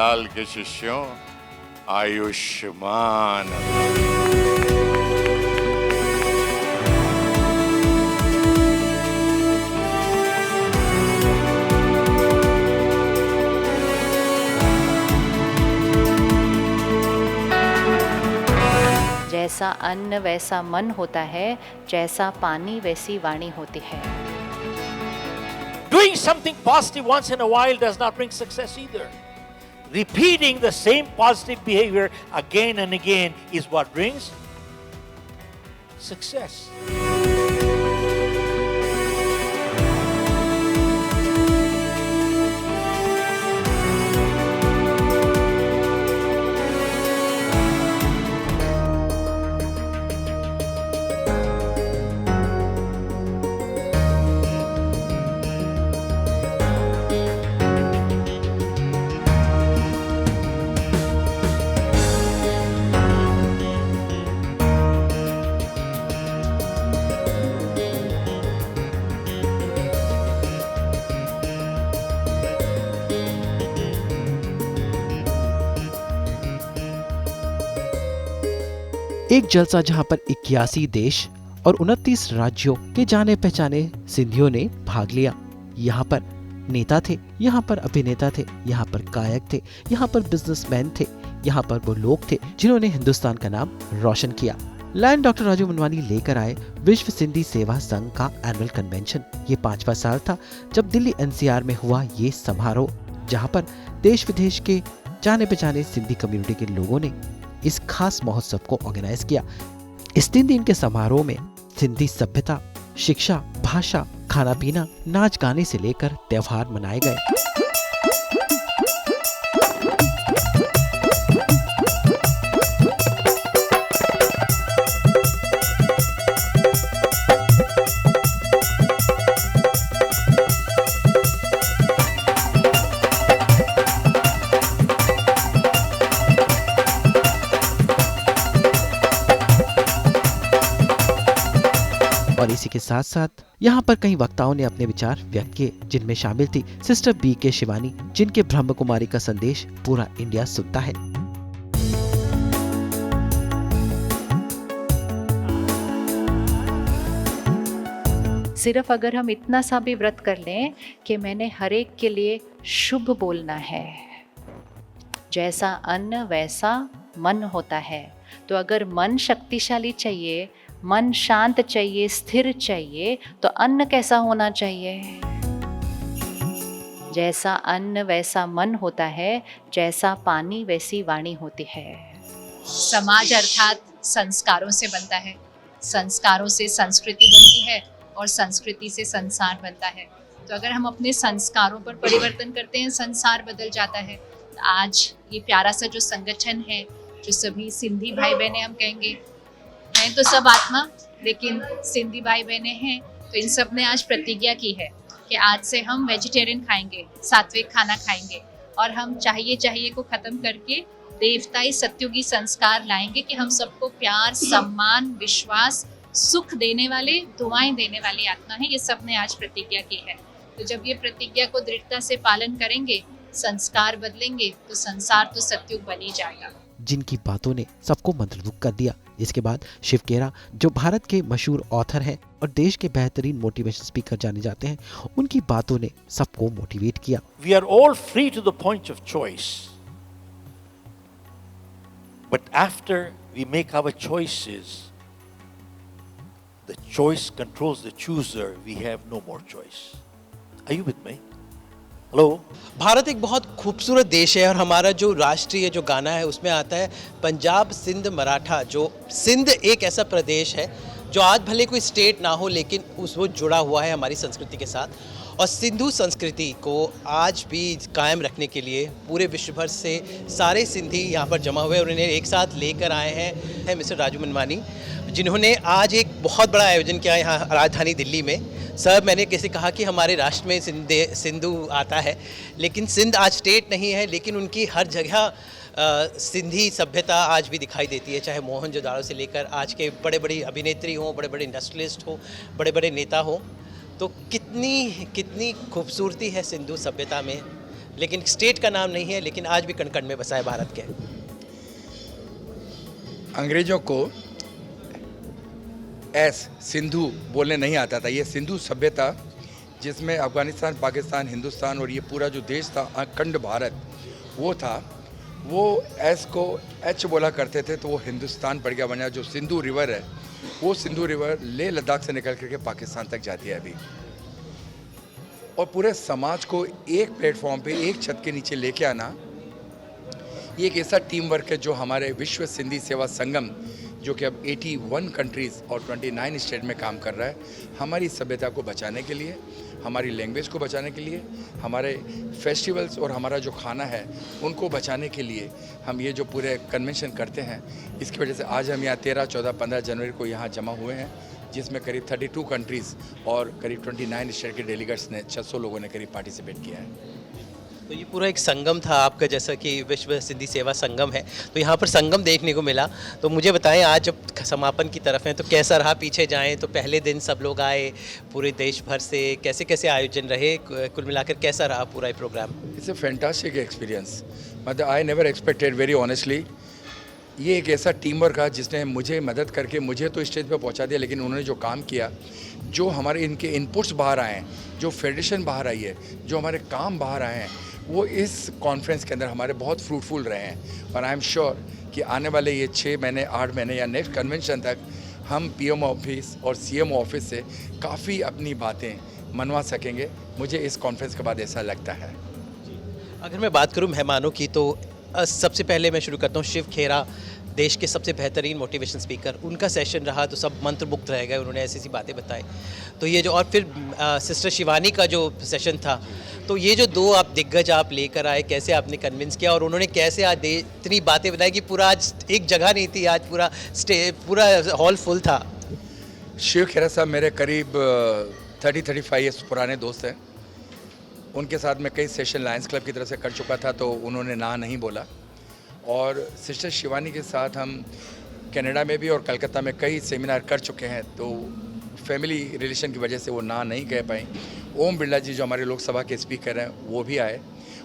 लाल के शिष्यों, आयुष्मान। जैसा अन्न वैसा मन होता है, जैसा पानी वैसी वाणी होती है। Doing something positive once in a while does not bring success either. Repeating the same positive behavior again and again is what brings success. एक जलसा जहां पर 81 देश और 29 राज्यों के जाने पहचाने सिंधियों ने भाग लिया। यहाँ पर नेता थे, यहाँ पर अभिनेता थे, यहाँ पर गायक थे, यहाँ पर बिजनेसमैन थे, यहाँ पर वो लोग थे जिन्होंने हिंदुस्तान का नाम रोशन किया। लायन डॉक्टर राजू मनवानी लेकर आए विश्व सिंधी सेवा संघ का एनुअल कन्वेंशन। ये 5वां साल था जब दिल्ली NCR में हुआ ये समारोह, जहाँ पर देश विदेश के जाने पहचाने सिंधी कम्युनिटी के लोगों ने इस खास महोत्सव को ऑर्गेनाइज किया। इस 3 दिन के समारोह में सिंधी सभ्यता, शिक्षा, भाषा, खाना पीना, नाच गाने से लेकर त्योहार मनाए गए। और इसी के साथ साथ यहाँ पर कई वक्ताओं ने अपने विचार व्यक्त किए, जिनमें शामिल थी सिस्टर BK शिवानी, जिनके ब्रह्म कुमारी का संदेश पूरा इंडिया सुनता है। सिर्फ अगर हम इतना सा भी व्रत कर लें कि मैंने हर एक के लिए शुभ बोलना है, जैसा अन्न वैसा मन होता है, तो अगर मन शक्तिशाली चाहिए, मन शांत चाहिए, स्थिर चाहिए, तो अन्न कैसा होना चाहिए? जैसा अन्न वैसा मन होता है, जैसा पानी वैसी वाणी होती है। समाज अर्थात संस्कारों से बनता है, संस्कारों से संस्कृति बनती है और संस्कृति से संसार बनता है। तो अगर हम अपने संस्कारों पर परिवर्तन करते हैं, संसार बदल जाता है। तो आज ये प्यारा सा जो संगठन है, जो सभी सिंधी भाई बहनें, हम कहेंगे हैं तो सब आत्मा, लेकिन सिंधी भाई बहनें हैं, तो इन सब ने आज प्रतिज्ञा की है कि आज से हम वेजिटेरियन खाएंगे, सात्विक खाना खाएंगे, और हम चाहिए को खत्म करके देवताई सत्युगी संस्कार लाएंगे कि हम सबको प्यार, सम्मान, विश्वास, सुख देने वाले, दुआएं देने वाली आत्मा है। ये सब ने आज प्रतिज्ञा की है। तो जब ये प्रतिज्ञा को दृढ़ता से पालन करेंगे, संस्कार बदलेंगे, तो संसार तो सत्युग बन ही जाएगा। जिनकी बातों ने सबको मंत्रमुग्ध कर दिया। इसके बाद शिव केरा, जो भारत के मशहूर ऑथर हैं और देश के बेहतरीन मोटिवेशन स्पीकर जाने जाते हैं, उनकी बातों ने सबको मोटिवेट किया। We are all free to the point of choice. But after we make our choices, the choice controls the chooser. We have no more choice. Are you with me? Hello. Bharat एक बहुत खूबसूरत देश है और हमारा जो राष्ट्रीय जो गाना है उसमें आता है पंजाब सिंध मराठा। जो सिंध एक ऐसा प्रदेश है जो आज भले कोई स्टेट ना हो, लेकिन वो जुड़ा हुआ है हमारी संस्कृति के साथ, और सिंधु संस्कृति को आज भी कायम रखने के लिए पूरे विश्व भर से सारे सिंधी यहाँ पर जमा हुए और उन्हें एक साथ लेकर आए हैं मिस्टर राजू मनवानी, जिन्होंने आज एक बहुत बड़ा आयोजन किया यहाँ राजधानी दिल्ली में। सर, मैंने कैसे कहा कि हमारे राष्ट्र में सिंधु आता है, लेकिन सिंध आज स्टेट नहीं है, लेकिन उनकी हर जगह सिंधी सभ्यता आज भी दिखाई देती है, चाहे मोहनजोदाड़ो से लेकर आज के बड़े बड़े अभिनेत्री हों, बड़े बड़े इंडस्ट्रियलिस्ट हों, बड़े बड़े नेता हों। तो कितनी खूबसूरती है सिंधु सभ्यता में, लेकिन स्टेट का नाम नहीं है, लेकिन आज भी कण कण में बसा है भारत के। अंग्रेजों को सिंधु बोलने नहीं आता था। ये सिंधु सभ्यता जिसमें अफगानिस्तान, पाकिस्तान, हिंदुस्तान और ये पूरा जो देश था अखंड भारत वो था, वो एस को एच बोला करते थे, तो वो हिंदुस्तान पड़ गया। बना जो सिंधु रिवर है, वो सिंधु रिवर लेह लद्दाख से निकल करके पाकिस्तान तक जाती है अभी। और पूरे समाज को एक प्लेटफॉर्म पे, एक छत के नीचे लेके आना, ये एक ऐसा टीम वर्क है जो हमारे विश्व सिंधी सेवा संगम, जो कि अब 81 कंट्रीज़ और 29 स्टेट में काम कर रहा है, हमारी सभ्यता को बचाने के लिए, हमारी लैंग्वेज को बचाने के लिए, हमारे फेस्टिवल्स और हमारा जो खाना है उनको बचाने के लिए हम ये जो पूरे कन्वेंशन करते हैं। इसकी वजह से आज हम यहाँ 13, 14, 15 जनवरी को यहाँ जमा हुए हैं, जिसमें करीब 32 कंट्रीज़ और करीब 29 स्टेट के डेलीगेट्स ने 600 लोगों ने करीब पार्टिसिपेट किया है। तो ये पूरा एक संगम था आपका, जैसा कि विश्व सिंधी सेवा संगम है, तो यहाँ पर संगम देखने को मिला। तो मुझे बताएं, आज जब समापन की तरफ हैं तो कैसा रहा? पीछे जाएं तो पहले दिन सब लोग आए पूरे देश भर से, कैसे कैसे आयोजन रहे, कुल मिलाकर कैसा रहा पूरा ये program? It's a fantastic experience. मतलब I never expected, very honestly, ये एक ऐसा टीम वर्क था जिसने मुझे मदद करके मुझे तो स्टेज पे पहुंचा दिया, लेकिन उन्होंने जो काम किया, जो हमारे इनके इनपुट्स बाहर आए हैं, जो फेडरेशन बाहर आई है, जो हमारे काम बाहर आए हैं, वो इस कॉन्फ्रेंस के अंदर हमारे बहुत फ्रूटफुल रहे हैं। और आई एम श्योर कि आने वाले ये 6 महीने, 8 महीने या नेक्स्ट कन्वेंशन तक हम पीएम ऑफिस और सीएम ऑफिस से काफ़ी अपनी बातें मनवा सकेंगे। मुझे इस कॉन्फ्रेंस के बाद ऐसा लगता है। अगर मैं बात करूं मेहमानों की, तो सबसे पहले मैं शुरू करता हूं शिव खेरा, देश के सबसे बेहतरीन मोटिवेशन स्पीकर। उनका सेशन रहा तो सब मंत्रमुग्ध रह गए, उन्होंने ऐसी ऐसी बातें बताई। तो ये जो, और फिर सिस्टर शिवानी का जो सेशन था, तो ये जो दो आप दिग्गज आप लेकर आए, कैसे आपने कन्विंस किया और उन्होंने कैसे आज इतनी बातें बताई कि पूरा आज एक जगह नहीं थी, आज पूरा हॉल फुल था? शिव खेरा साहब मेरे करीब 30-35 ईयर्स पुराने दोस्त हैं। उनके साथ मैं कई सेशन लायंस क्लब की तरफ से कर चुका था, तो उन्होंने ना नहीं बोला। और सिस्टर शिवानी के साथ हम कनाडा में भी और कलकत्ता में कई सेमिनार कर चुके हैं, तो फैमिली रिलेशन की वजह से वो ना नहीं कह पाई। ओम बिरला जी जो हमारे लोकसभा के स्पीकर हैं वो भी आए,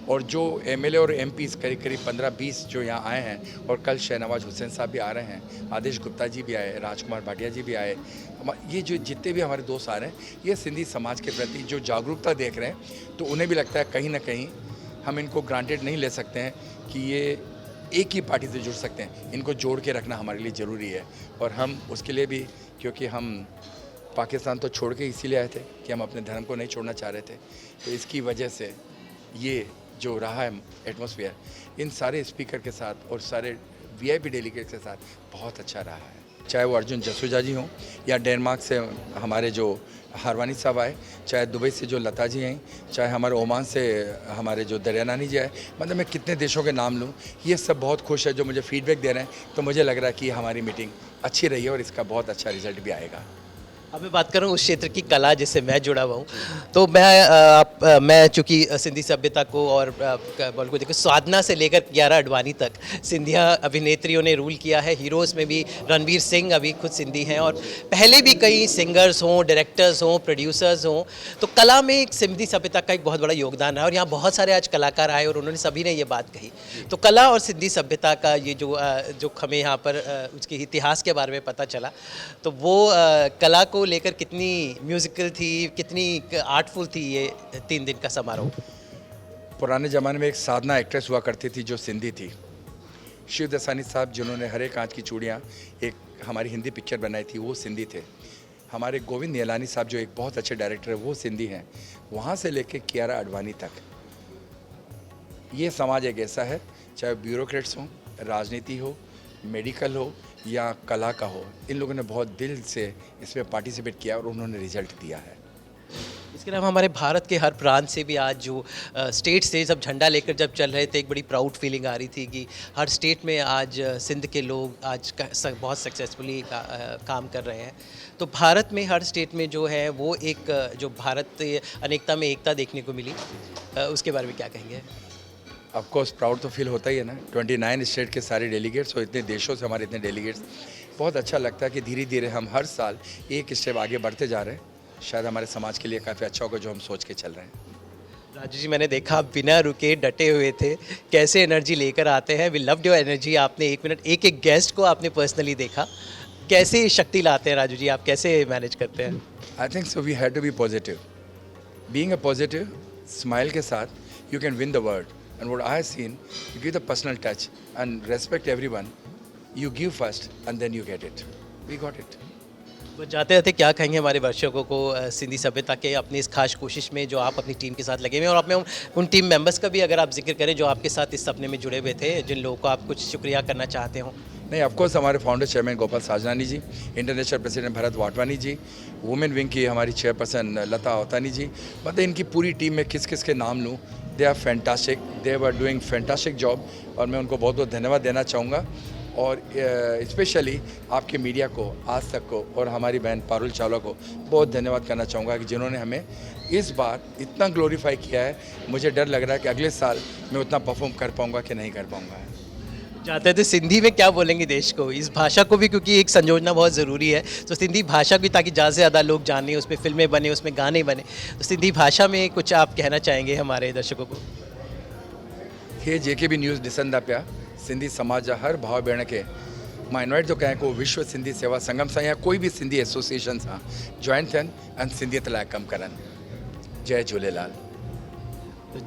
और जो एमएलए और एमपीज़ करीब 15-20 जो यहाँ आए हैं, और कल शहनवाज हुसैन साहब भी आ रहे हैं, आदेश गुप्ता जी भी आए, राजकुमार भाटिया जी भी आए। ये जो जितने भी हमारे दोस्त आ रहे हैं, ये सिंधी समाज के प्रति जो जागरूकता देख रहे हैं, तो उन्हें भी लगता है कहीं ना कहीं हम इनको ग्रांटेड नहीं ले सकते हैं कि ये एक ही पार्टी से जुड़ सकते हैं। इनको जोड़ के रखना हमारे लिए ज़रूरी है, और हम उसके लिए भी, क्योंकि हम पाकिस्तान तो छोड़ के इसीलिए आए थे कि हम अपने धर्म को नहीं छोड़ना चाह रहे थे, तो इसकी वजह से ये जो रहा है एटमॉस्फेयर, इन सारे स्पीकर के साथ और सारे वीआईपी डेलीगेट के साथ बहुत अच्छा रहा है। चाहे वो अर्जुन जसूजा जी हों, या डेनमार्क से हमारे जो हरवानी साहब आए, चाहे दुबई से जो लता जी आई, चाहे हमारे ओमान से हमारे जो दरियानानी जी आए, मतलब मैं कितने देशों के नाम लूँ, ये सब बहुत खुश है जो मुझे फीडबैक दे रहे हैं। तो मुझे लग रहा है कि हमारी मीटिंग अच्छी रही है और इसका बहुत अच्छा रिजल्ट भी आएगा। अब मैं बात करूँ उस क्षेत्र की कला जिससे मैं जुड़ा हुआ हूँ, तो मैं चूँकि सिंधी सभ्यता को और बोल को देखो, साधना से लेकर कियारा आडवाणी तक सिंधिया अभिनेत्रियों ने रूल किया है। हीरोज़ में भी रणवीर सिंह अभी खुद सिंधी हैं, और पहले भी कई सिंगर्स हों, डायरेक्टर्स हों, प्रोड्यूसर्स हों। तो कला में एक सिंधी सभ्यता का एक बहुत बड़ा योगदान है, और यहाँ बहुत सारे आज कलाकार आए और उन्होंने सभी ने ये बात कही। तो कला और सिंधी सभ्यता का ये जो हमें यहाँ पर उसके इतिहास के बारे में पता चला, तो वो कला को लेकर कितनी म्यूजिकल थी, कितनी आर्टफुल थी ये 3 दिन का समारोह? पुराने ज़माने में एक साधना एक्ट्रेस हुआ करती थी जो सिंधी थी, शिव दसानी साहब, जिन्होंने हरे कांच की चूड़ियाँ एक हमारी हिंदी पिक्चर बनाई थी, वो सिंधी थे। हमारे गोविंद निहलानी साहब जो एक बहुत अच्छे डायरेक्टर है, वो सिंधी हैं। वहाँ से लेके कियारा आडवाणी तक ये समाज एक ऐसा है, चाहे ब्यूरोक्रेट्स हों, राजनीति हो, मेडिकल हो या कला का हो, इन लोगों ने बहुत दिल से इसमें पार्टिसिपेट किया और उन्होंने रिजल्ट दिया है। इसके अलावा हमारे भारत के हर प्रांत से भी आज जो स्टेट से सब झंडा लेकर जब चल रहे थे, एक बड़ी प्राउड फीलिंग आ रही थी कि हर स्टेट में आज सिंध के लोग आज बहुत सक्सेसफुली काम कर रहे हैं। तो भारत में हर स्टेट में जो है वो एक जो भारत अनेकता में एकता देखने को मिली, उसके बारे में क्या कहेंगे? ऑफ कोर्स प्राउड तो फील होता ही है ना, 29 स्टेट के सारे डेलीगेट्स और इतने देशों से हमारे इतने डेलीगेट्स, बहुत अच्छा लगता है कि धीरे धीरे हम हर साल एक स्टेप आगे बढ़ते जा रहे हैं। शायद हमारे समाज के लिए काफ़ी अच्छा होगा जो हम सोच के चल रहे हैं। राजू जी, मैंने देखा आप बिना रुके डटे हुए थे, कैसे एनर्जी लेकर आते हैं। We loved your energy. आपने 1 मिनट एक एक गेस्ट को आपने पर्सनली देखा, कैसे शक्ति लाते हैं राजू जी, आप कैसे मैनेज करते हैं? I think so we have to be positive. Being a positive, smile के साथ you can win the world. And what I have seen, you give the personal touch and respect everyone. You give first and then you get it. We got it. बस जाते जाते क्या कहेंगे हमारे दर्शकों को सिंधी सभ्यता के अपनी इस खास कोशिश में जो आप अपनी टीम के साथ लगे हुए हैं, और आपने उन टीम मेंबर्स का भी अगर आप जिक्र करें जो आपके साथ इस सपने में जुड़े हुए थे, जिन लोगों को आप कुछ शुक्रिया करना चाहते हो? नहीं, ऑफकोर्स हमारे फाउंडर चेयरमैन गोपाल साजनानी जी, इंटरनेशनल प्रेसिडेंट भरत वाटवानी जी, वुमेन विंग की हमारी चेयरपर्सन लता अवतानी जी. मतलब इनकी पूरी टीम में किस किस के नाम लूँ, they are fantastic, they were doing fantastic job. और मैं उनको बहुत बहुत धन्यवाद देना चाहूँगा. और स्पेशली आपके मीडिया को, आज तक को, और हमारी बहन पारुल चावला को बहुत धन्यवाद करना चाहूँगा कि जिन्होंने हमें इस बार इतना ग्लोरीफाई किया है. मुझे डर लग रहा है कि अगले साल मैं उतना परफॉर्म कर पाऊँगा कि नहीं कर पाऊँगा. जाते थे सिंधी में क्या बोलेंगे देश को, इस भाषा को भी, क्योंकि एक संयोजना बहुत ज़रूरी है, तो सिंधी भाषा भी, ताकि ज़्यादा से ज़्यादा लोग जाने, उसमें फिल्में बने, उसमें गाने बने, तो सिंधी भाषा में कुछ आप कहना चाहेंगे हमारे दर्शकों को? हे जेके भी न्यूज़ ॾिसंदा पिया, सिंधी समाज जा हर भाउ भेण खे मां इनवाइट थो कयां को विश्व सिंधी सेवा संगम सां या कोई भी सिंधी एसोसिएशन सां जॉइन थियनि ऐं सिंधियत लाइ कमु करनि. जय झूलेलाल.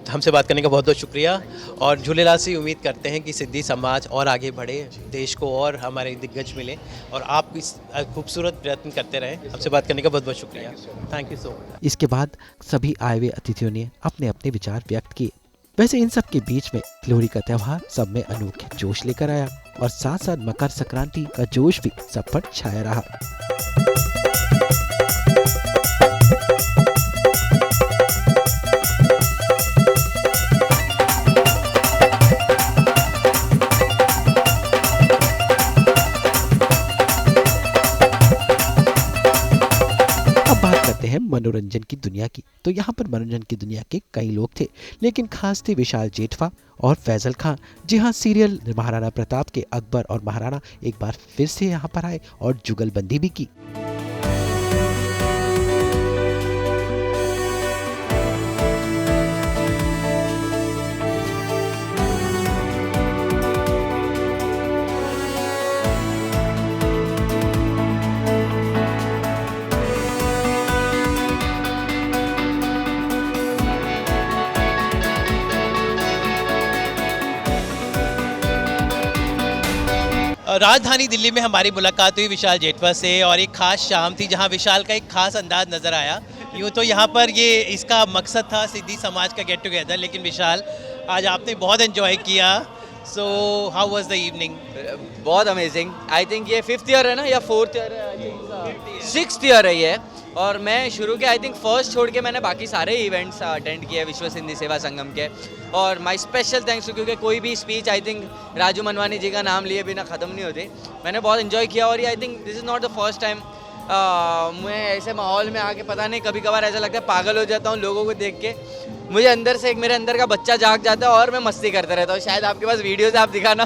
हमसे बात करने का बहुत बहुत शुक्रिया, और झूलेलाल से उम्मीद करते हैं कि सिंधी समाज और आगे बढ़े, देश को और हमारे दिग्गज मिले, और आप इस खूबसूरत प्रयत्न करते रहें. हमसे बात करने का बहुत बहुत शुक्रिया. Thank you so much. इसके बाद सभी आए हुए अतिथियों ने अपने अपने विचार व्यक्त किए. वैसे इन सब के बीच में लोहड़ी का त्यौहार सब में अनोखे जोश लेकर आया, और साथ साथ मकर संक्रांति का जोश भी सब पर छाया रहा. अब बात करते हैं मनोरंजन की दुनिया की. तो यहाँ पर मनोरंजन की दुनिया के कई लोग थे, लेकिन खास थे विशाल जेठवा और फैजल खान. जी हाँ, सीरियल महाराणा प्रताप के अकबर और महाराणा एक बार फिर से यहाँ पर आए और जुगलबंदी भी की. राजधानी दिल्ली में हमारी मुलाकात हुई विशाल जेठवा से, और एक खास शाम थी जहां विशाल का एक खास अंदाज नज़र आया. यूँ तो यहाँ पर ये इसका मकसद था सिंधी समाज का गेट टुगेदर, लेकिन विशाल आज आपने बहुत एंजॉय किया. So how was the evening? बहुत अमेजिंग. आई थिंक ये 5th ईयर है ना, या 4th ईयर है? आई थिंक 6th ईयर है ये. और मैं शुरू के आई थिंक फर्स्ट छोड़ के मैंने बाकी सारे इवेंट्स अटेंड किए विश्व सिंधी सेवा संगम के. और माय स्पेशल थैंक्स, क्योंकि कोई भी speech I think Raju Manwani ji का नाम लिए बिना ख़त्म नहीं होती. मैंने बहुत इन्जॉय किया, और ये I think this is not the first time मैं ऐसे माहौल में आके, पता नहीं कभी कभार ऐसा लगता है पागल हो जाता हूँ लोगों को देख के. मुझे अंदर से एक मेरे अंदर का बच्चा जाग जाता है और मैं मस्ती करता रहता हूँ. शायद आपके पास वीडियोस आप दिखाना.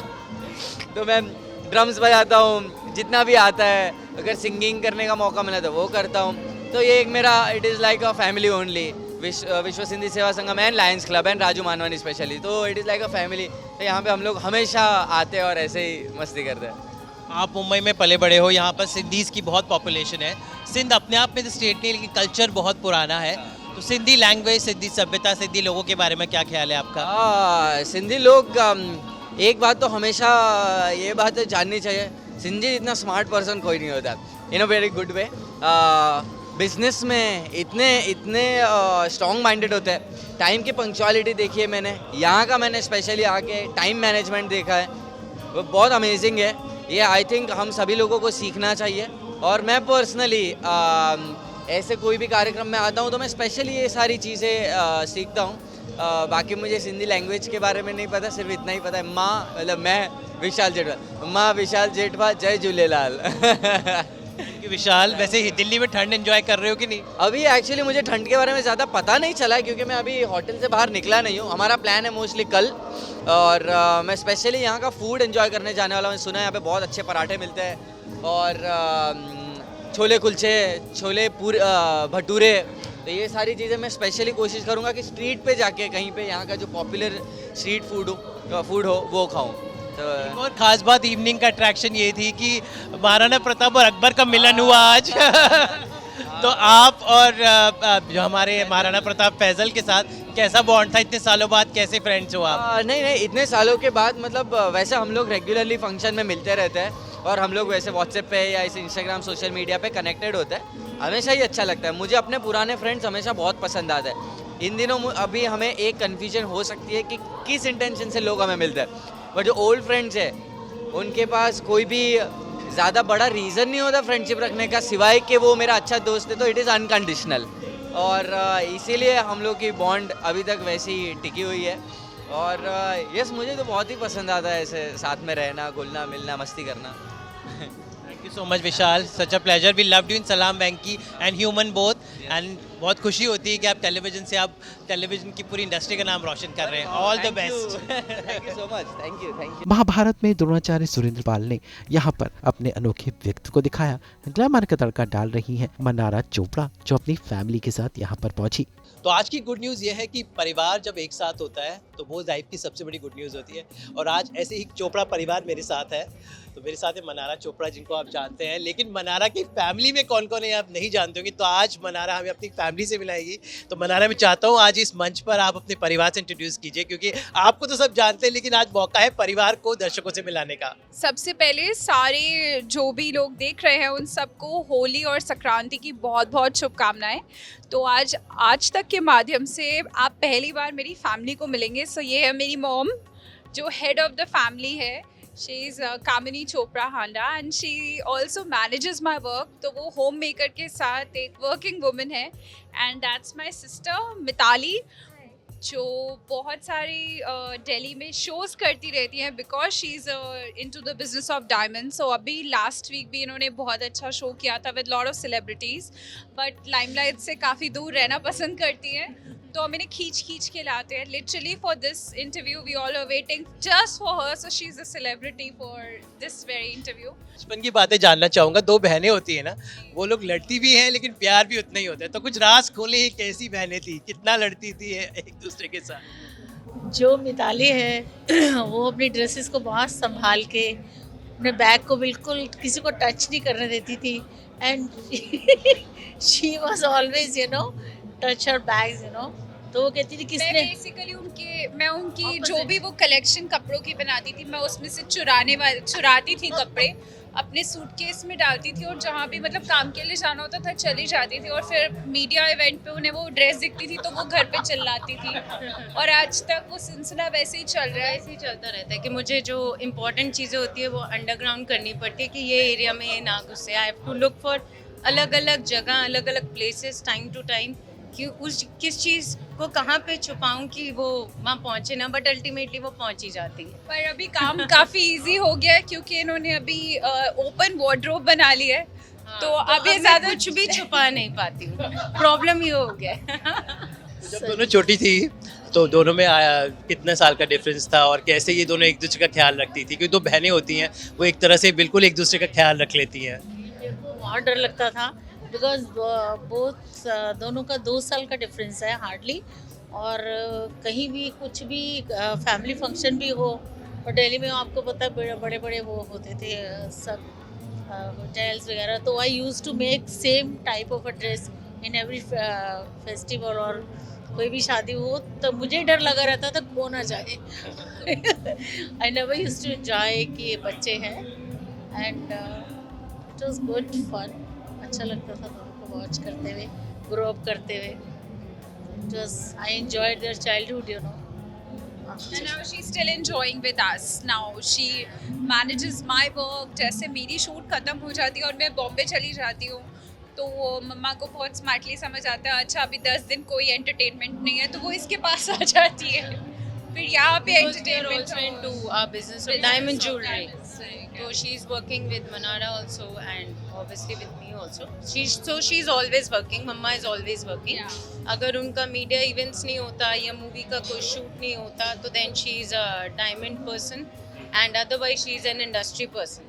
तो मैं ड्रम्स बजाता हूँ, जितना भी आता है. अगर सिंगिंग करने का मौका मिला तो वो करता हूँ. तो ये एक मेरा, it is like a family only. Vishwa Sindhi Seva Sangam and Lions Club and Raju Manwani specially, तो it is like a family. तो यहाँ पे हम लोग हमेशा आते हैं और ऐसे ही मस्ती करते हैं. आप मुंबई में पले बड़े हो, यहाँ पर सिंधीज़ की बहुत पॉपुलेशन है. सिंध अपने आप में तो स्टेट नहीं, लेकिन कल्चर बहुत पुराना है. तो सिंधी लैंग्वेज, सिंधी सभ्यता, सिंधी लोगों के बारे में क्या ख्याल है आपका? सिंधी लोग, एक बात तो हमेशा ये बात जाननी चाहिए, सिंधी इतना स्मार्ट पर्सन कोई नहीं होता, in a very good way. Business में इतने स्ट्रॉन्ग माइंडेड होते हैं. टाइम की पंक्चुअलिटी देखिए, मैंने यहाँ का मैंने स्पेशली आके टाइम मैनेजमेंट देखा है, वो बहुत अमेजिंग है. ये आई थिंक हम सभी लोगों को सीखना चाहिए. और मैं पर्सनली ऐसे कोई भी कार्यक्रम में आता हूँ तो मैं स्पेशली ये सारी चीज़ें सीखता हूँ. बाकी मुझे सिंधी लैंग्वेज के बारे में नहीं पता, सिर्फ इतना ही पता है, माँ मतलब मैं विशाल जेठवा, माँ विशाल जेठवा, जय झूलेलाल. विशाल, वैसे ही दिल्ली में ठंड एंजॉय कर रहे हो कि नहीं? अभी एक्चुअली मुझे ठंड के बारे में ज़्यादा पता नहीं चला है, क्योंकि मैं अभी होटल से बाहर निकला नहीं हूँ. हमारा प्लान है मोस्टली कल, और मैं स्पेशली यहाँ का फूड एंजॉय करने जाने वाला हूँ. सुना है यहाँ पे बहुत अच्छे पराठे मिलते हैं, और छोले कुलचे, छोले भटूरे, तो ये सारी चीज़ें मैं स्पेशली कोशिश करूँगा कि स्ट्रीट पे जाके कहीं पे यहाँ का जो पॉपुलर स्ट्रीट फूड हो वो खाऊं। तो और खास बात इवनिंग का अट्रैक्शन ये थी कि महाराणा प्रताप और अकबर का मिलन हुआ आज। तो आप और जो हमारे महाराणा प्रताप फैजल के साथ कैसा बॉन्ड था, इतने सालों बाद कैसे फ्रेंड्स हो आप? नहीं, इतने सालों के बाद मतलब वैसे हम लोग रेगुलरली फंक्शन में मिलते रहते हैं और हम लोग वैसे व्हाट्सएप पे या इस इंस्टाग्राम सोशल मीडिया पे कनेक्टेड होते हैं। हमेशा ही अच्छा लगता है, मुझे अपने पुराने फ्रेंड्स हमेशा बहुत पसंद आते हैं। इन दिनों अभी हमें एक कन्फ्यूजन हो सकती है कि किस इंटेंशन से लोग हमें मिलते हैं, बट जो ओल्ड फ्रेंड्स है उनके पास कोई भी ज़्यादा बड़ा रीज़न नहीं होता फ्रेंडशिप रखने का, सिवाय कि वो मेरा अच्छा दोस्त है, तो इट इज़ अनकंडीशनल। और इसीलिए हम लोग की बॉन्ड अभी तक वैसी टिकी हुई है। और यस, मुझे तो बहुत ही पसंद आता है ऐसे साथ में रहना, घुलना मिलना, मस्ती करना। Thank you so much Vishal, such a pleasure. We loved you in Salaam Venky and Human both. And बहुत खुशी होती है कि आप टेलीविजन की पूरी इंडस्ट्री का नाम रोशन कर रहे हैं। All the best. Thank you so much. Thank you. Mahabharat में द्रोणाचार्य सुरेंद्रपाल ने यहाँ पर अपने अनोखे व्यक्तित्व को दिखाया। ग्लैमर का तड़का डाल रही हैं मनारा चोपड़ा, जो अपनी फैमिली के साथ यहाँ पर पहुंची। तो आज की गुड न्यूज़ ये है कि परिवार जब एक साथ होता है तो वो लाइफ की सबसे बड़ी गुड न्यूज़ होती है। और आज ऐसे ही चोपड़ा परिवार मेरे साथ है। तो मेरे साथ है मनारा चोपड़ा, जिनको आप जानते हैं, लेकिन मनारा की फैमिली में कौन कौन है आप नहीं जानते होंगे। तो आज मनारा हमें अपनी फैमिली से मिलाएगी। तो मनारा, मैं चाहता हूँ आज इस मंच पर आप अपने परिवार से इंट्रोड्यूस कीजिए, क्योंकि आपको तो सब जानते हैं, लेकिन आज मौका है परिवार को दर्शकों से मिलाने का। सबसे पहले सारे जो भी लोग देख रहे हैं उन सबको होली और संक्रांति की बहुत बहुत शुभकामनाएं। तो आज तक के माध्यम से आप पहली बार मेरी फैमिली को मिलेंगे। सो ये है मेरी मॉम, जो हेड ऑफ द फैमिली है। She is Kamini Chopra Handa and she also manages my work. तो वो होम मेकर के साथ एक वर्किंग वुमन है। And that's my sister Mitali, जो बहुत सारी दिल्ली में शोज़ करती रहती हैं because she is into the business of diamond. So अभी लास्ट वीक भी इन्होंने बहुत अच्छा शो किया था with lot of celebrities, but limelight से काफ़ी दूर रहना पसंद करती हैं। तो हम इन्हें खींच के लाते हैं। Literally for this interview we all are waiting just for her. So she is a celebrity for this very interview. बचपन की बातें जानना चाहूँगा। दो बहनें होती हैं ना, वो लोग लड़ती भी हैं लेकिन प्यार भी उतना ही होता है। तो कुछ राज खोले, कैसी बहनें थी, कितना लड़ती थी एक दूसरे के साथ? जो मिताली है वो अपनी ड्रेसेस को बहुत संभाल के, अपने बैग को बिल्कुल किसी को टच नहीं करने देती थी। And she was always touch her bags, तो वो कहती थी किसने। बेसिकली मैं उनकी जो भी वो कलेक्शन कपड़ों की बनाती थी, मैं उसमें से चुराती थी कपड़े, अपने सूटकेस में डालती थी और जहाँ भी मतलब काम के लिए जाना होता था चली जाती थी। और फिर मीडिया इवेंट पे उन्हें वो ड्रेस दिखती थी तो वो घर पे चिल्लाती थी। और आज तक वो सिलसिला वैसे ही चल रहा है। ऐसे ही चलता रहता है कि मुझे जो इम्पोर्टेंट चीज़ें होती है वो अंडरग्राउंड करनी पड़ती है कि ये एरिया में ये ना घुसे। I have to look for अलग अलग जगह, अलग अलग प्लेसेस टाइम टू टाइम, कि किस चीज़ को कहाँ पे छुपाऊं कि वो वहाँ पहुँचे ना, बट अल्टीमेटली वो पहुँच ही जाती है। पर अभी काम काफ़ी इजी हो गया है क्योंकि इन्होंने अभी ओपन वार्डरोब बना ली है। तो अभी ज़्यादा कुछ भी छुपा नहीं पाती हूँ, प्रॉब्लम ही हो गया। जब दोनों छोटी थी तो दोनों में कितने साल का डिफरेंस था और कैसे ये दोनों एक दूसरे का ख्याल रखती थी? क्योंकि दो बहनें होती हैं वो एक तरह से बिल्कुल एक दूसरे का ख्याल रख लेती हैं। मेरे को बहुत डर लगता था बिकॉज दोनों का 2 साल का डिफरेंस है हार्डली। और कहीं भी कुछ भी फैमिली फंक्शन भी हो, और दिल्ली में आपको पता है बड़े बड़े वो होते थे सब होटल्स वगैरह। तो I use to make same type of a dress in every festival. और कोई भी शादी हो तो मुझे डर लगा रहता था खो ना जाए। I never used to enjoy कि ये बच्चे हैं। And it was good fun, अच्छा लगता था दोनों को वॉच करते हुए, ग्रो अप करते हुए। It was, I enjoyed their childhood, And now she's still enjoying with us. Now she manages my work. जैसे मेरी शूट खत्म हो जाती है और मैं बॉम्बे चली जाती हूँ तो वो मम्मा को बहुत स्मार्टली समझ आता है, अच्छा अभी 10 दिन कोई एंटरटेनमेंट नहीं है, तो वो इसके पास आ जाती है। फिर यहाँ पे entertainment to our business of diamond jewelry. So she's working with Manara also and obviously with me also. She's always working. Mama is always working. Yeah. अगर उनका मीडिया इवेंट्स नहीं होता या मूवी का कोई शूट नहीं होता तो then she is a diamond person and otherwise she is an industry person.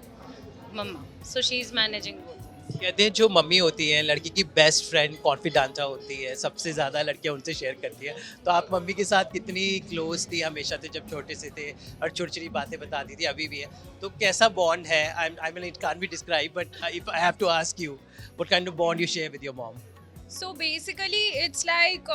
Mama. So she is managing both. कहते हैं जो मम्मी होती हैं लड़की की बेस्ट फ्रेंड कॉन्फिडेंटा होती है, सबसे ज़्यादा लड़कियां उनसे शेयर करती हैं। तो आप मम्मी के साथ कितनी क्लोज थी हमेशा से जब छोटे से थे, और छोटी छोटी बातें बताती थी, अभी भी है? तो कैसा बॉन्ड है? I mean it can't be describe, but if I have to ask you, what kind of bond you share with your mom? So basically, it's like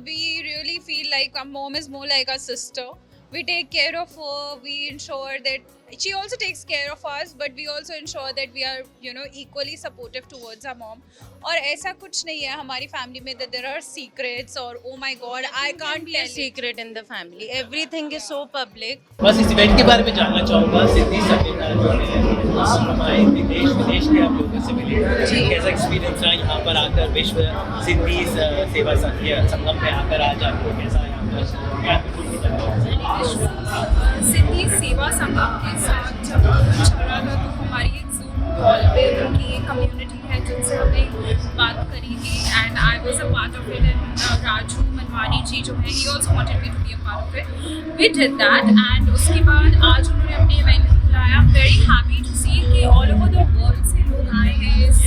we really feel like our mom is more like our sister. We take care of her. We ensure that she also takes care of us, but we also ensure that we are, you know, equally supportive towards our mom. और ऐसा कुछ नहीं है हमारी family में that there are secrets or oh my god I can't be a tell it. secret in the family. Everything is so public. बस इस event के बारे में जानना चाहूँगा। सिद्धि सभ्यता जो है हमारे देश विदेश के आप लोगों से मिले, कैसा एक्सपीरियंस रहा यहाँ पर आकर? विश्व सिद्धि सेवा संगम में आकर आज आपको कैसा यहाँ पर क्या सिद्धि सेवा संगम के साथ जब चला था तो हमारी एक जूम कॉल पे उनकी एक कम्युनिटी है जिनसे हमने बात करी थी, and I was a part of it, and Raju Manwani ji जो है he also wanted me to be a part of it. We did that, and उसके बाद आज उन्होंने अपने इवेंट को बुलाया। I am very happy to see कि ऑल ओवर द वर्ल्ड से लोग आए हैं इस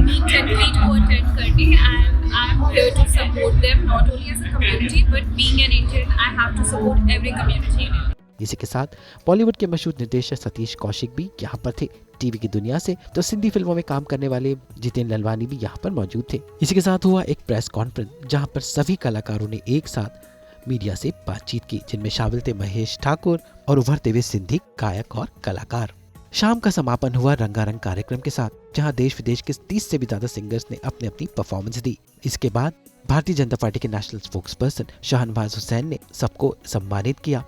मीट एंड ग्रीट को अटेंड करने, and I am here to support them not only as a community but being an Indian I have to support every community in India. इसी के साथ बॉलीवुड के मशहूर निर्देशक सतीश कौशिक भी यहाँ पर थे। टीवी की दुनिया से तो सिंधी फिल्मों में काम करने वाले जितेन ललवानी भी यहाँ पर मौजूद थे। इसी के साथ हुआ एक प्रेस कॉन्फ्रेंस जहाँ पर सभी कलाकारों ने एक साथ मीडिया से बातचीत की, जिनमें शामिल थे महेश ठाकुर और उभरते हुए सिंधी गायक और कलाकार। शाम का समापन हुआ रंगारंग कार्यक्रम के साथ, जहां देश विदेश के 30 से भी ज्यादा सिंगर्स ने अपनी अपनी परफॉर्मेंस दी। इसके बाद भारतीय जनता पार्टी के national spokes person Shahnawaz Hussain ने सबको सम्मानित किया।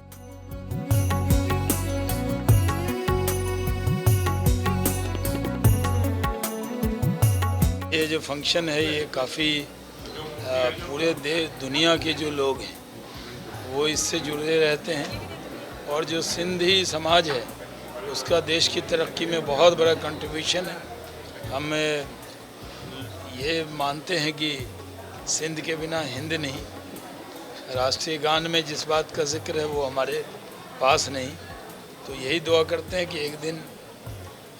ये जो फंक्शन है ये काफ़ी पूरे दुनिया के जो लोग हैं वो इससे जुड़े रहते हैं, और जो सिंधी समाज है उसका देश की तरक्की में बहुत बड़ा कंट्रीब्यूशन है। हम ये मानते हैं कि सिंध के बिना हिंद नहीं। राष्ट्रीय गान में जिस बात का जिक्र है वो हमारे पास नहीं। तो यही दुआ करते हैं कि एक दिन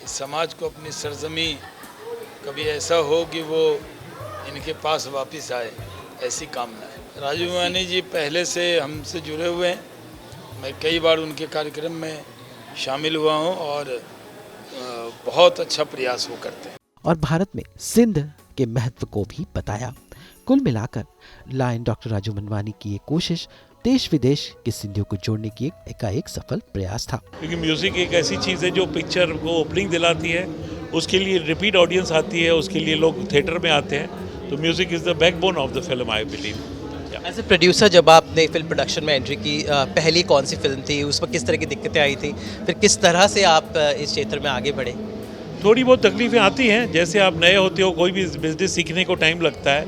इस समाज को अपनी सरजमी कभी ऐसा हो कि वो इनके पास वापस आए, ऐसी कामना है। राजू मनवानी जी पहले से हमसे जुड़े हुए हैं। मैं कई बार उनके कार्यक्रम में शामिल हुआ हूँ और बहुत अच्छा प्रयास वो करते हैं। और भारत में सिंध के महत्व को भी बताया। कुल मिलाकर लायन डॉक्टर राजू मनवानी की ये कोशिश देश विदेश के सिंधियों को जोड़ने की एक सफल प्रयास था। क्योंकि म्यूजिक एक ऐसी चीज़ है जो पिक्चर को ओपनिंग दिलाती है, उसके लिए रिपीट ऑडियंस आती है, उसके लिए लोग थिएटर में आते हैं। तो music is the backbone of the film, I believe. As a producer जब आपने फिल्म प्रोडक्शन में एंट्री की, पहली कौन सी फिल्म थी, उसमें किस तरह की दिक्कतें आई थी, फिर किस तरह से आप इस क्षेत्र में आगे बढ़े? थोड़ी बहुत तकलीफ़ें आती हैं, जैसे आप नए होते हो, कोई भी बिजनेस सीखने को टाइम लगता है,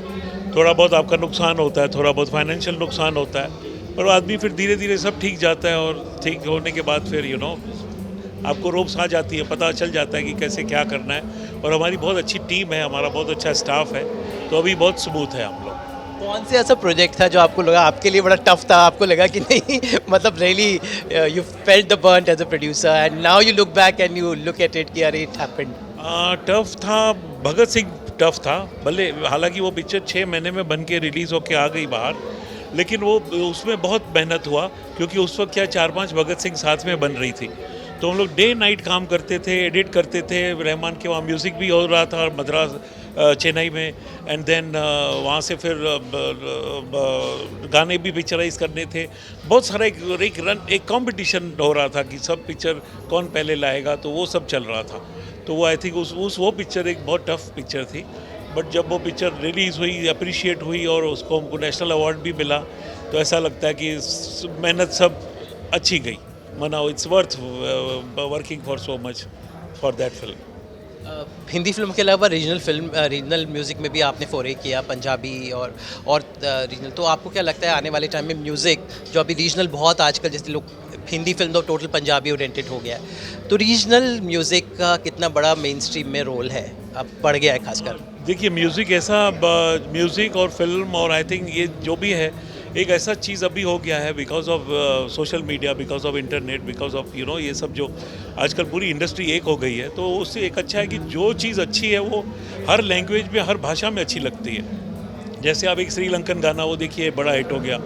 थोड़ा बहुत आपका नुकसान होता है, थोड़ा बहुत फाइनेंशियल नुकसान होता है, पर आदमी फिर धीरे धीरे सब ठीक जाता है, और ठीक होने के बाद फिर आपको रोब्स आ जाती है, पता चल जाता है कि कैसे क्या करना है। और हमारी बहुत अच्छी टीम है, हमारा बहुत अच्छा स्टाफ है, तो अभी बहुत स्मूथ है हम लोग। कौन से ऐसा प्रोजेक्ट था जो आपको लगा आपके लिए बड़ा टफ था, आपको लगा कि नहीं मतलब really you felt the burn as a producer and now you look back and you look at it कि अरे इट हैपेंड? टफ था, भगत सिंह टफ था। भले हालांकि वो पिक्चर 6 महीने में बन के रिलीज़ होके आ गई बाहर, लेकिन वो उसमें बहुत मेहनत हुआ, क्योंकि उस वक्त क्या 4-5 भगत सिंह साथ में बन रही थी। तो हम लोग डे नाइट काम करते थे, एडिट करते थे। रहमान के वहाँ म्यूज़िक भी हो रहा था मद्रास चेन्नई में, एंड देन वहाँ से फिर गाने भी पिक्चराइज करने थे। बहुत सारा एक कंपटीशन हो रहा था कि सब पिक्चर कौन पहले लाएगा, तो वो सब चल रहा था। तो वो आई थिंक वो पिक्चर एक बहुत टफ पिक्चर थी, बट जब वो पिक्चर रिलीज़ हुई, अप्रिशिएट हुई और उसको हमको नेशनल अवार्ड भी मिला, तो ऐसा लगता है कि मेहनत सब अच्छी गई। मनाओ, it's worth working for so much for that film. Hindi film के अलावा रीजनल म्यूज़िक में भी आपने फोरे किया, पंजाबी और रीजनल। तो आपको क्या लगता है आने वाले टाइम में म्यूज़िक जो अभी रीजनल बहुत आजकल, जैसे लोग हिंदी फिल्म तो टोटल पंजाबी ओरिएंटेड हो गया है, तो रीजनल म्यूज़िक का कितना बड़ा मेन स्ट्रीम में रोल है, अब बढ़ गया है खासकर? देखिए, म्यूज़िक ऐसा म्यूज़िक और फिल्म और आई थिंक ये जो भी है, एक ऐसा चीज़ अभी हो गया है because of social media, because of internet, because of ये सब जो आजकल पूरी इंडस्ट्री एक हो गई है, तो उससे एक अच्छा है कि जो चीज़ अच्छी है वो हर लैंग्वेज में, हर भाषा में अच्छी लगती है। जैसे आप एक श्रीलंकन गाना वो देखिए बड़ा हिट हो गया,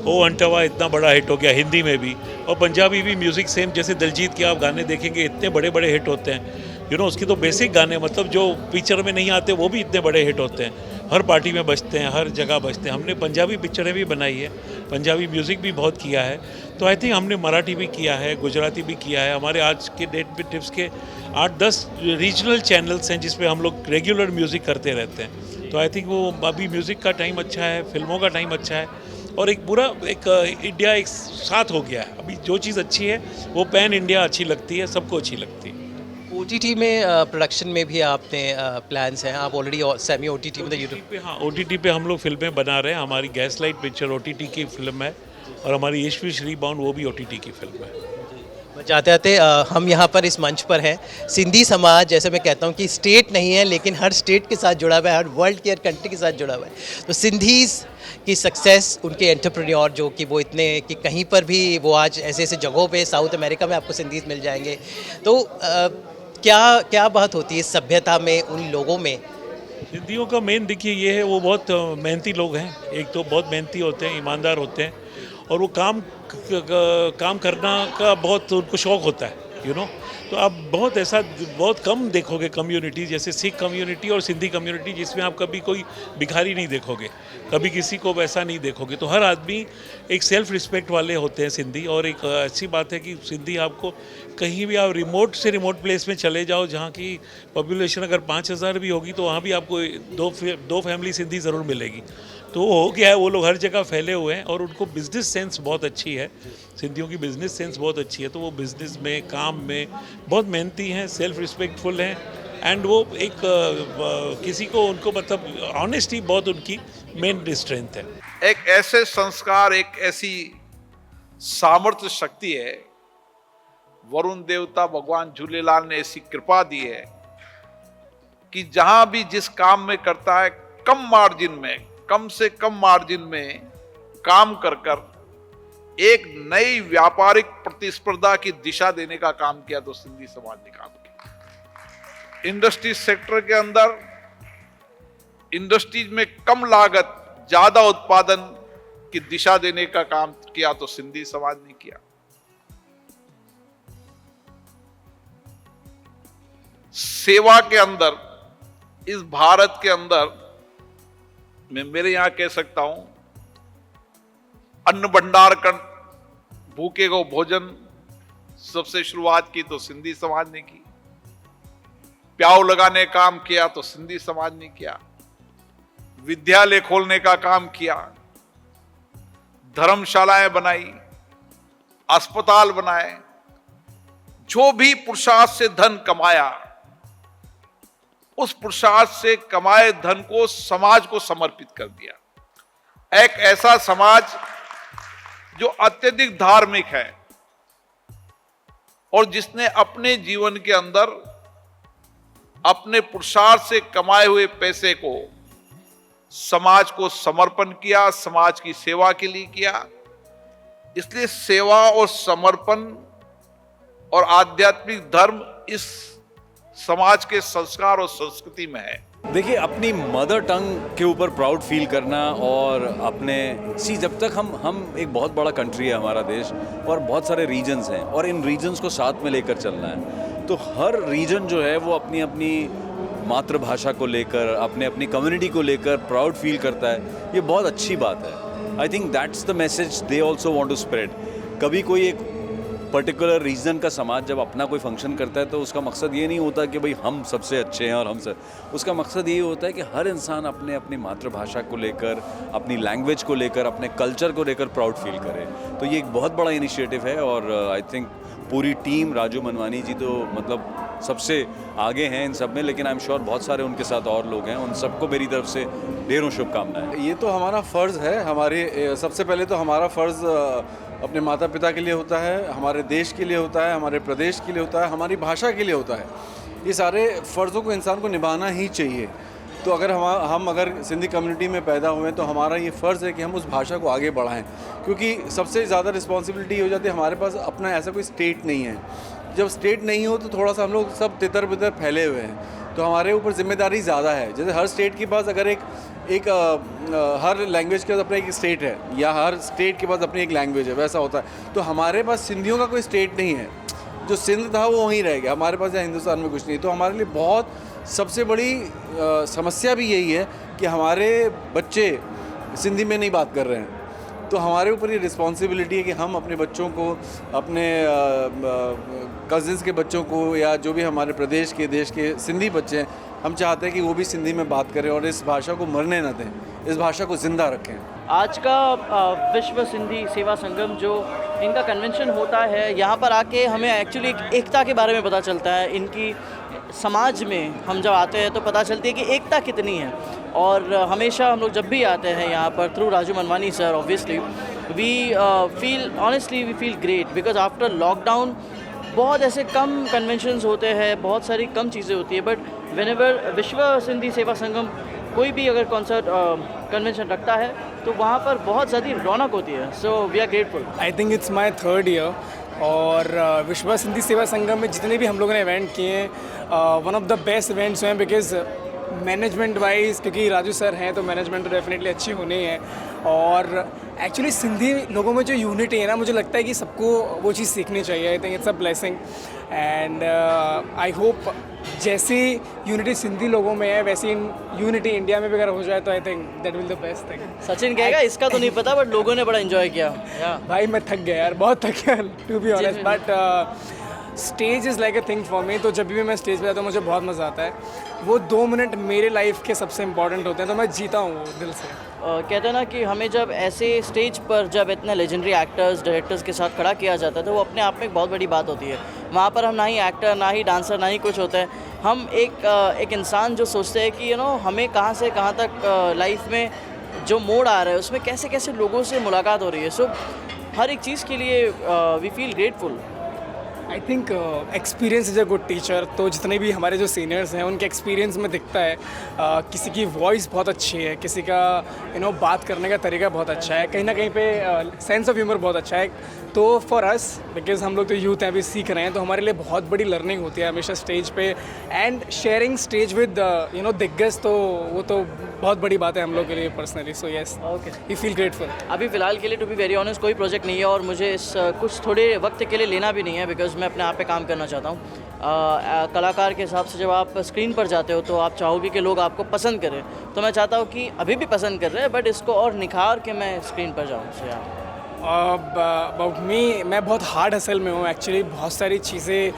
ओ अंटवा इतना बड़ा हिट हो गया हिंदी में भी, और पंजाबी भी म्यूज़िक सेम, जैसे दिलजीत के आप गाने देखेंगे इतने बड़े बड़े हिट होते हैं। उसकी तो बेसिक गाने मतलब जो पिक्चर में नहीं आते वो भी इतने बड़े हिट होते हैं, हर पार्टी में बजते हैं, हर जगह बजते हैं। हमने पंजाबी पिक्चरें भी बनाई है, पंजाबी म्यूज़िक भी बहुत किया है, तो आई थिंक हमने मराठी भी किया है, गुजराती भी किया है। हमारे आज के डेट पे टिप्स के 8-10 रीजनल चैनल्स हैं जिस पे हम लोग रेगुलर म्यूज़िक करते रहते हैं। तो आई थिंक वो अभी म्यूज़िक का टाइम अच्छा है, फिल्मों का टाइम अच्छा है, और एक पूरा एक इंडिया एक साथ हो गया है। अभी जो चीज़ अच्छी है वो पैन इंडिया अच्छी लगती है, सबको अच्छी लगती है। OTT में प्रोडक्शन में भी आपने प्लान्स हैं, आप ऑलरेडी सेमी OTT मतलब यूट्यूब पे, हाँ OTT पे हम लोग फिल्में बना रहे हैं। हमारी गैसलाइट पिक्चर OTT की फिल्म है, और हमारी ईश्वी श्री बाउंड वो भी OTT की फिल्म है। जाते जाते हम यहाँ पर इस मंच पर हैं। सिंधी समाज, जैसे मैं कहता हूँ कि स्टेट नहीं है लेकिन हर स्टेट के साथ जुड़ा हुआ है, हर वर्ल्ड की हर कंट्री के साथ जुड़ा हुआ है। तो सिंधीज़ की सक्सेस, उनके एंटरप्रेन्योर जो कि वो इतने कि कहीं पर भी वो आज ऐसे ऐसे जगहों पे साउथ अमेरिका में आपको सिंधीज़ मिल जाएंगे। तो क्या बात होती है सभ्यता में उन लोगों में? सिंधियों का मेन देखिए ये है, वो बहुत मेहनती लोग हैं। एक तो बहुत मेहनती होते हैं, ईमानदार होते हैं, और वो काम करना का बहुत उनको शौक़ होता है। तो आप बहुत कम देखोगे कम्युनिटी, जैसे सिख कम्युनिटी और सिंधी कम्युनिटी, जिसमें आप कभी कोई भिखारी नहीं देखोगे, कभी किसी को वैसा नहीं देखोगे। तो हर आदमी एक सेल्फ रिस्पेक्ट वाले होते हैं सिंधी। और एक अच्छी बात है कि सिंधी आपको कहीं भी, आप रिमोट से रिमोट प्लेस में चले जाओ जहाँ की पॉपुलेशन अगर 5000 भी होगी, तो वहाँ भी आपको दो फैमिली सिंधी ज़रूर मिलेगी। तो हो गया है, वो लोग हर जगह फैले हुए हैं, और उनको बिज़नेस सेंस बहुत अच्छी है। सिंधियों की बिज़नेस सेंस बहुत अच्छी है, तो वो बिज़नेस में, काम में बहुत मेहनती हैं, सेल्फ रिस्पेक्टफुल हैं, एंड वो एक किसी को उनको मतलब ऑनेस्टी बहुत उनकी मेन स्ट्रेंथ है। एक ऐसे संस्कार, एक ऐसी सामर्थ्य शक्ति है, वरुण देवता भगवान झूलेलाल ने ऐसी कृपा दी है कि जहां भी जिस काम में करता है, कम से कम मार्जिन में काम कर एक नई व्यापारिक प्रतिस्पर्धा की दिशा देने का काम किया, तो सिंधी समाज ने काम किया। इंडस्ट्री सेक्टर के अंदर, इंडस्ट्रीज में कम लागत ज्यादा उत्पादन की दिशा देने का काम किया, तो सिंधी समाज ने किया। सेवा के अंदर, इस भारत के अंदर मैं मेरे यहां कह सकता हूं, अन्न भंडार कर, भूखे को भोजन सबसे शुरुआत की तो सिंधी समाज ने की। प्याऊ लगाने का काम किया तो सिंधी समाज ने किया। विद्यालय खोलने का काम किया, धर्मशालाएं बनाई, अस्पताल बनाए। जो भी पुरुषार्थ से धन कमाया, उस पुरुषार्थ से कमाए धन को समाज को समर्पित कर दिया। एक ऐसा समाज जो अत्यधिक धार्मिक है, और जिसने अपने जीवन के अंदर अपने पुरुषार्थ से कमाए हुए पैसे को समाज को समर्पण किया, समाज की सेवा के लिए किया। इसलिए सेवा और समर्पण और आध्यात्मिक धर्म इस समाज के संस्कार और संस्कृति में है। देखिए, अपनी मदर टंग के ऊपर प्राउड फील करना, और अपने जब तक हम एक बहुत बड़ा कंट्री है हमारा देश, और बहुत सारे रीजन्स हैं, और इन रीजन्स को साथ में लेकर चलना है। तो हर रीजन जो है वो अपनी अपनी मातृभाषा को लेकर, अपनी कम्युनिटी को लेकर प्राउड फील करता है। ये बहुत अच्छी बात है। I think that's the message they also want to spread. कभी कोई एक पर्टिकुलर रीजन का समाज जब अपना कोई फंक्शन करता है, तो उसका मकसद ये नहीं होता कि भाई हम सबसे अच्छे हैं, और उसका मकसद ये होता है कि हर इंसान अपनी मातृभाषा को लेकर, अपनी लैंग्वेज को लेकर, अपने कल्चर को लेकर प्राउड फील करे। तो ये एक बहुत बड़ा इनिशिएटिव है, और आई थिंक पूरी टीम, राजू मनवानी जी तो मतलब सबसे आगे हैं इन सब में, लेकिन आई एम श्योर बहुत सारे उनके साथ और लोग हैं। उन सबको मेरी तरफ से ढेरों शुभकामनाएं। ये तो हमारा फ़र्ज़ है, हमारे सबसे पहले तो हमारा फ़र्ज़ अपने माता पिता के लिए होता है, हमारे देश के लिए होता है, हमारे प्रदेश के लिए होता है, हमारी भाषा के लिए होता है। ये सारे फ़र्ज़ों को इंसान को निभाना ही चाहिए। तो अगर हम अगर सिंधी कम्युनिटी में पैदा हुए हैं तो हमारा ये फ़र्ज़ है कि हम उस भाषा को आगे बढ़ाएं, क्योंकि सबसे ज़्यादा रिस्पॉन्सिबिलिटी हो जाती है हमारे पास अपना ऐसा कोई स्टेट नहीं है। जब स्टेट नहीं हो तो थोड़ा सा हम लोग सब तितर बितर फैले हुए हैं, तो हमारे ऊपर जिम्मेदारी ज़्यादा है। जैसे हर स्टेट के पास अगर हर लैंग्वेज के पास अपना एक स्टेट है या हर स्टेट के पास अपनी एक लैंग्वेज है, वैसा होता है। तो हमारे पास सिंधियों का कोई स्टेट नहीं है, जो सिंध था वो वहीं रह गया, हमारे पास या हिंदुस्तान में कुछ नहीं। तो हमारे लिए बहुत सबसे बड़ी समस्या भी यही है कि हमारे बच्चे सिंधी में नहीं बात कर रहे हैं। तो हमारे ऊपर ये रिस्पॉन्सिबिलिटी है कि हम अपने बच्चों को, अपने कज़िन्स के बच्चों को या जो भी हमारे प्रदेश के देश के सिंधी बच्चे हैं, हम चाहते हैं कि वो भी सिंधी में बात करें और इस भाषा को मरने न दें, इस भाषा को ज़िंदा रखें। आज का विश्व सिंधी सेवा संगम जो इनका कन्वेंशन होता है, यहाँ पर आके हमें एक्चुअली एकता के बारे में पता चलता है। इनकी समाज में हम जब आते हैं तो पता चलती है कि एकता कितनी है। और हमेशा हम लोग जब भी आते हैं यहाँ पर through Raju Manwani sir, obviously we feel great because after lockdown बहुत ऐसे कम कन्वेंशंस होते हैं, बहुत सारी कम चीज़ें होती है, बट व्हेनेवर विश्व सिंधी सेवा संगम कोई भी अगर कॉन्सर्ट कन्वेंशन रखता है तो वहाँ पर बहुत ज़्यादा रौनक होती है। So we are grateful. I think it's my 3rd year और विश्व सिंधी सेवा संगम में जितने भी हम लोगों ने इवेंट किए हैं, one of the best events हैं बिकॉज मैनेजमेंट वाइज, क्योंकि राजू सर हैं तो मैनेजमेंट तो डेफिनेटली अच्छी होनी है। और एक्चुअली सिंधी लोगों में जो यूनिटी है ना, मुझे लगता है कि सबको वो चीज़ सीखनी चाहिए। आई think it's a blessing and I hope जैसी यूनिटी सिंधी लोगों में है वैसी यूनिटी इंडिया में भी अगर हो जाए तो I think that will the best thing. Sachin कहेगा इसका तो नहीं पता, बट लोगों ने बड़ा एंजॉय किया। भाई मैं थक गया यार, बहुत थक गया to be honest, but stage is like a thing for me. तो जब भी मैं स्टेज पे जाता हूँ मुझे बहुत मज़ा आता है। वो 2 मिनट मेरे लाइफ के सबसे इम्पॉर्टेंट होते हैं, तो मैं जीता हूँ वो दिल से। कहते हैं ना कि हमें जब ऐसे स्टेज पर जब इतने लेजेंडरी एक्टर्स डायरेक्टर्स के साथ खड़ा किया जाता है तो वो अपने आप में एक बहुत बड़ी बात होती है। वहाँ पर हम ना ही एक्टर, ना ही डांसर, ना ही कुछ होता है। हम एक इंसान जो सोचते हैं कि हमें कहाँ से कहाँ तक लाइफ में जो मोड़ आ रहा है उसमें कैसे कैसे लोगों से मुलाकात हो रही है। सो हर एक चीज़ के लिए we feel grateful. I think experience is a good teacher. तो जितने भी हमारे जो सीनियर्स हैं उनके एक्सपीरियंस में दिखता है किसी की वॉइस बहुत अच्छी है, किसी का बात करने का तरीका बहुत अच्छा है, कहीं ना कहीं पे सेंस ऑफ ह्यूमर बहुत अच्छा है। तो फॉर अस, बिकॉज हम लोग तो यूथ हैं, अभी सीख रहे हैं, तो हमारे लिए बहुत बड़ी लर्निंग होती है हमेशा स्टेज पे। एंड शेयरिंग स्टेज विद दिग्गज, तो वो तो बहुत बड़ी बात है हम लोग के लिए personally. So yes, we feel grateful. अभी फ़िलहाल के लिए टू बी वेरी ऑनेस्ट कोई प्रोजेक्ट नहीं है और मुझे इस कुछ थोड़े वक्त के लिए लेना भी नहीं है, बिकॉज मैं अपने आप पे काम करना चाहता हूँ। कलाकार के हिसाब से जब आप स्क्रीन पर जाते हो तो आप चाहोगे कि लोग आपको पसंद करें, तो मैं चाहता हूँ कि अभी भी पसंद कर रहे हैं बट इसको और निखार के मैं स्क्रीन पर जाऊँ। सो यार अबाउट मी, मैं बहुत हार्ड हसल में हूँ एक्चुअली। बहुत सारी चीज़ें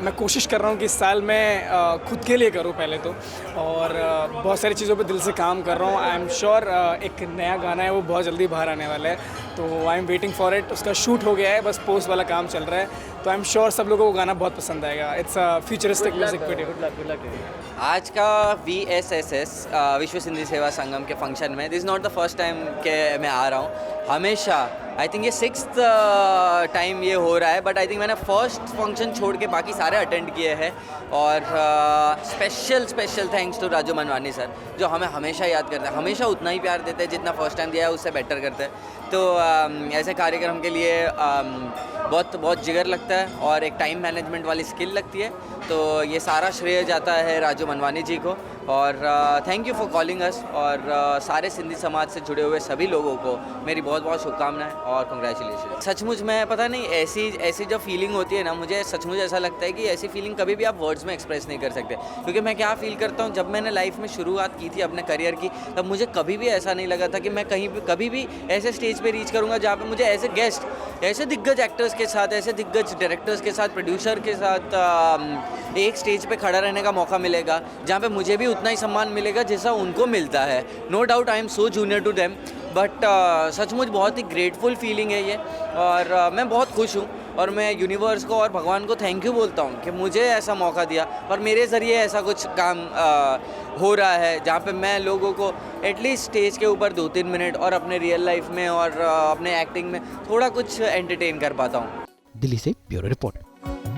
मैं कोशिश कर रहा हूँ कि इस साल मैं खुद के लिए करूँ पहले तो, और बहुत सारी चीज़ों पे दिल से काम कर रहा हूँ। आई एम श्योर एक नया गाना है वो बहुत जल्दी बाहर आने वाला है, तो I am waiting for it. उसका शूट हो गया है, बस पोस्ट वाला काम चल रहा है, तो आई एम श्योर सब लोगों को गाना बहुत पसंद आएगा। It's a futuristic music video. Good luck. आज का VSSS विश्व सिंधी सेवा संगम के फंक्शन में, this is not the first time के मैं आ रहा हूँ। हमेशा आई थिंक ये 6th टाइम ये हो रहा है, बट आई थिंक मैंने फर्स्ट फंक्शन छोड़ के बाकी सारे अटेंड किए हैं। और special thanks to Raju Manwani sir, जो हमें हमेशा याद करते हैं, हमेशा उतना ही प्यार देते हैं जितना फर्स्ट टाइम दिया है उससे बेटर करते हैं। तो ऐसे कार्यक्रम के लिए बहुत जिगर लगता है और एक टाइम मैनेजमेंट वाली स्किल लगती है, तो ये सारा श्रेय जाता है राजू मनवानी जी को। और thank you for calling us. और सारे सिंधी समाज से जुड़े हुए सभी लोगों को मेरी बहुत शुभकामनाएं और कंग्रेचुलेशन। सचमुच में पता नहीं ऐसी जो फीलिंग होती है ना, मुझे सचमुच ऐसा लगता है कि ऐसी फीलिंग कभी भी आप वर्ड्स में एक्सप्रेस नहीं कर सकते। क्योंकि मैं क्या फील करता हूँ, जब मैंने लाइफ में शुरुआत की थी अपने करियर की, तब मुझे कभी भी ऐसा नहीं लगा था कि मैं कभी भी ऐसे स्टेज पे रीच करूँगा जहाँ पे मुझे ऐसे गेस्ट, ऐसे दिग्गज एक्टर्स के साथ, ऐसे दिग्गज डायरेक्टर्स के साथ, प्रोड्यूसर के साथ एक स्टेज पे खड़ा रहने का मौका मिलेगा, जहाँ पे मुझे भी उतना ही सम्मान मिलेगा जैसा उनको मिलता है। No doubt I am so junior to them, but सचमुच बहुत ही ग्रेटफुल फीलिंग है ये। और मैं बहुत खुश हूँ और मैं यूनिवर्स को और भगवान को थैंक यू बोलता हूँ कि मुझे ऐसा मौका दिया और मेरे ज़रिए ऐसा कुछ काम हो रहा है जहाँ पे मैं लोगों को एटलीस्ट स्टेज के ऊपर 2-3 मिनट और अपने रियल लाइफ में और अपने एक्टिंग में थोड़ा कुछ एंटरटेन कर पाता हूँ। दिल्ली से ब्यूरो रिपोर्ट।